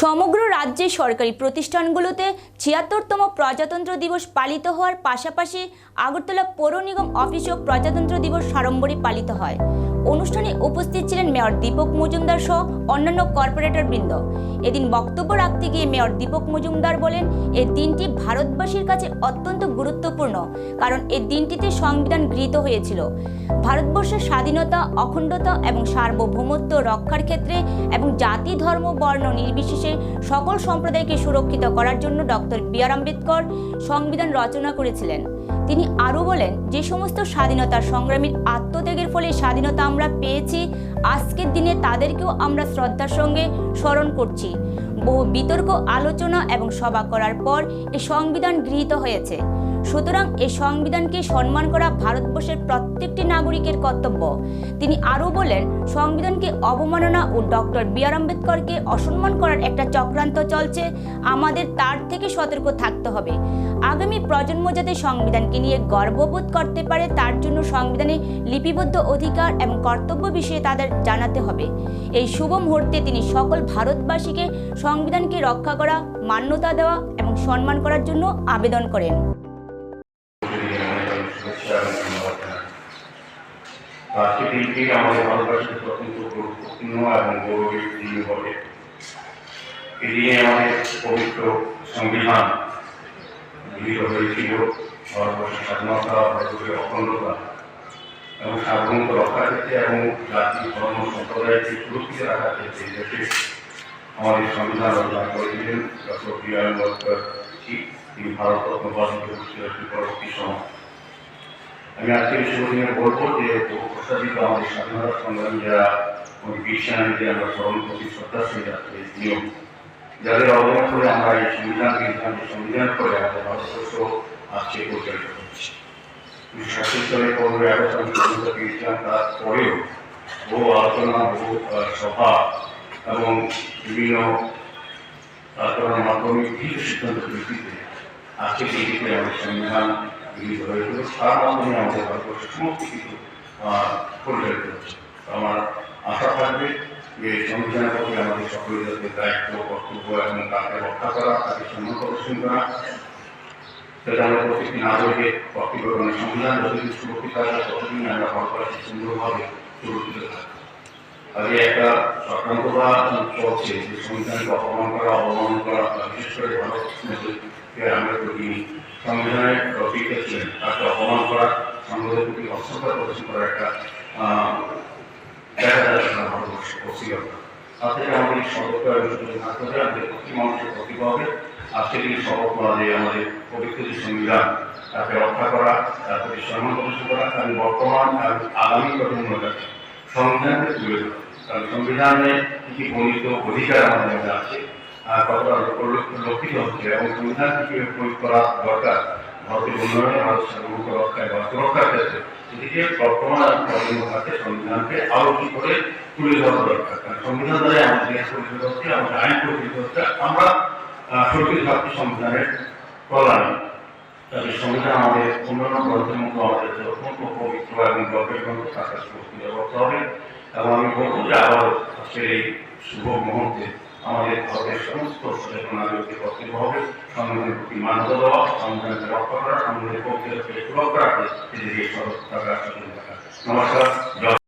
সমগ্র রাজ্যে সরকারি প্রতিষ্ঠানগুলোতে ৭৬তম প্রজাতন্ত্র দিবস পালিত হওয়ার পাশাপাশি আগরতলা পৌর নিগম অফিসেও প্রজাতন্ত্র দিবস সাড়ম্বরে পালিত হয়। অনুষ্ঠানে উপস্থিত ছিলেন মেয়র দীপক মজুমদার সহ অন্যান্য কর্পোরেটরবৃন্দ। এদিন বক্তব্য রাখতে গিয়ে মেয়র দীপক মজুমদার বলেন, এই দিনটি ভারতবাসীর কাছে অত্যন্ত গুরুত্বপূর্ণ, কারণ এই দিনটিতে সংবিধান গৃহীত হয়েছিল। ভারতবর্ষের স্বাধীনতা, অখণ্ডতা এবং সার্বভৌমত্ব রক্ষার ক্ষেত্রে এবং জাতি, ধর্ম, বর্ণ নির্বিশেষে সকল সম্প্রদায়কে সুরক্ষিত করার জন্য ডক্টর বি.আর. আম্বেদকর সংবিধান রচনা করেছিলেন। তিনি আরও বলেন, যে সমস্ত স্বাধীনতা সংগ্রামীর আত্মত্যাগের ফলে স্বাধীনতা আমরা পেয়েছি, আজকের দিনে তাদেরকেও আমরা শ্রদ্ধার সঙ্গে স্মরণ করছি। বহু বিতর্ক, আলোচনা এবং সভা করার পর এই সংবিধান গৃহীত হয়েছে। সুতরাং এই সংবিধানকে সম্মান করা ভারতবর্ষের প্রত্যেকটি নাগরিকের কর্তব্য। তিনি আরও বলেন, সংবিধানকে অবমাননা ও ডক্টর বি.আর. আম্বেদকরকে অসম্মান করার একটা চক্রান্ত চলছে, আমাদের তার থেকে সতর্ক থাকতে হবে। আগামী প্রজন্ম যাতে সংবিধানকে নিয়ে গর্ববোধ করতে পারে, তার জন্য সংবিধানে লিপিবদ্ধ অধিকার এবং কর্তব্য বিষয়ে তাদের জানাতে হবে। এই শুভ মুহূর্তে তিনি সকল ভারতবাসীকে সংবিধানকে রক্ষা করা, মান্যতা দেওয়া এবং সম্মান করার জন্য আবেদন করেন। আজকে দিনটি আমাদের ভারতবর্ষের অত্যন্ত গুরুত্বপূর্ণ এবং গৌরবের দিন বটে। এই দিনে আমাদের পবিত্র সংবিধান গৃহীত হয়েছিল। ভারতবর্ষের স্বাধীনতা, ভারতবর্ষের অখণ্ডতা এবং সার্বভৌমত্ব রক্ষার ক্ষেত্রে এবং জাতি, ধর্ম, সম্প্রদায়কে সুরক্ষিত রাখার ক্ষেত্রে দেশে আমাদের সংবিধান রচনা করেছিলেন ডক্টর বি.আর. আম্বেদকর। তিনি ভারতরত্ন উপাধিতে ভূষিত পরবর্তী সময়। আমি আজকে এই শুভদিনে বলবো যে প্রস্তাবিত আমাদের স্বাধীনতা সংগ্রামী যারা বীর সেনানীদের আমরা স্মরণ করছি, শ্রদ্ধাশীল নিয়ম যাদের অবদান করে আমরা এই সংবিধান করে আমাদের ভারতবর্ষ আজকে পরিচালিত হচ্ছে। ১৯৭৬ সালে ১৫ই আগস্ট আমি স্বাধীনতা পেয়েছিলাম। তারপরেও বহু আলোচনা, বহু সভা এবং বিভিন্ন আলোচনার মাধ্যমে কিছু সিদ্ধান্তের ভিত্তিতে আজকে দিনটিতে আমাদের সংবিধান গৃহীত হয়েছিল। তার মাধ্যমে আমাদের ভারতবর্ষের সমস্ত কিছু পরিচালিত হচ্ছে। আমার আশা থাকবে যে সংবিধানের প্রতি আমাদের সকলের যাতে দায়িত্ব, কর্তব্য এবং তাকে রক্ষা করা, তাকে সম্মান প্রদর্শন করা, সেটা আমরা প্রত্যেকটি নাগরিকের কর্তব্য। এবং সংবিধান যতদিন সুরক্ষিত থাকবে ততদিন আমরা ভারতবর্ষে সুন্দরভাবে সুরক্ষিত থাকবে। আগে একটা চক্রান্ততা চলছে যে সংবিধানকে অপমান করা, অবমান করা, বিশেষ করে ভারতকে আমরা তিনি সংবিধানের রচয়িতা ছিলেন, তাকে অপমান করা, সংবিধানের প্রতি অশ্রদ্ধা প্রদর্শন করার একটা দেখা যাচ্ছে না ভারতবর্ষে অস্থিরতা। তার থেকে আমাদের সতর্ক এবং সচেতন থাকতে হবে। আমাদের প্রতি মানুষের কর্তব্য হবে আজকে তিনি শপথ করা যে আমাদের পবিত্র যে সংবিধান তাকে রক্ষা করা, তার প্রতি সম্মান প্রদর্শন করা, কারণ বর্তমান এবং আগামী প্রজন্মের কাছে সংবিধানকে তুলে ধরা। কারণ সংবিধানে কি বর্ণিত অধিকার আমাদের মধ্যে আছে, কতটা লক্ষিত হচ্ছে এবং সংবিধান কিভাবে প্রয়োগ করা দরকার ভারতের উন্নয়নে, ভারত সার্বভৌমত্ব রক্ষায় বা সুরক্ষার ক্ষেত্রে, সেদিকে বর্তমান প্রজন্মের কাছে সংবিধানকে আরো কি করে তুলে ধরা দরকার। কারণ সংবিধান দ্বারা আমাদের দেশ পরিচালিত হচ্ছে, আমাদের আইন পরিচালিত হচ্ছে, আমরা সুরক্ষিত থাকছি সংবিধানের কল্যাণে। তাদের সংবিধান আমাদের অন্যান্য গ্রন্থের মতো আমাদের অত্যন্ত পবিত্র এবং গর্বের গ্রন্থ, তার কাছে প্রস্তুত করতে হবে। এবং আমি বলবো যে আবার আজকের এই শুভ মুহূর্তে আমাদের ভারতের সমস্ত সচেতন নাগরিকদের কর্তব্য হবে সংবিধানের প্রতি মান্যতা দেওয়া, সংবিধানকে রক্ষা করা, সংবিধানের পক্ষে সুরক্ষা রাখতে সেদিকে সতর্ক থাকা, সচেতন থাকা। নমস্কার।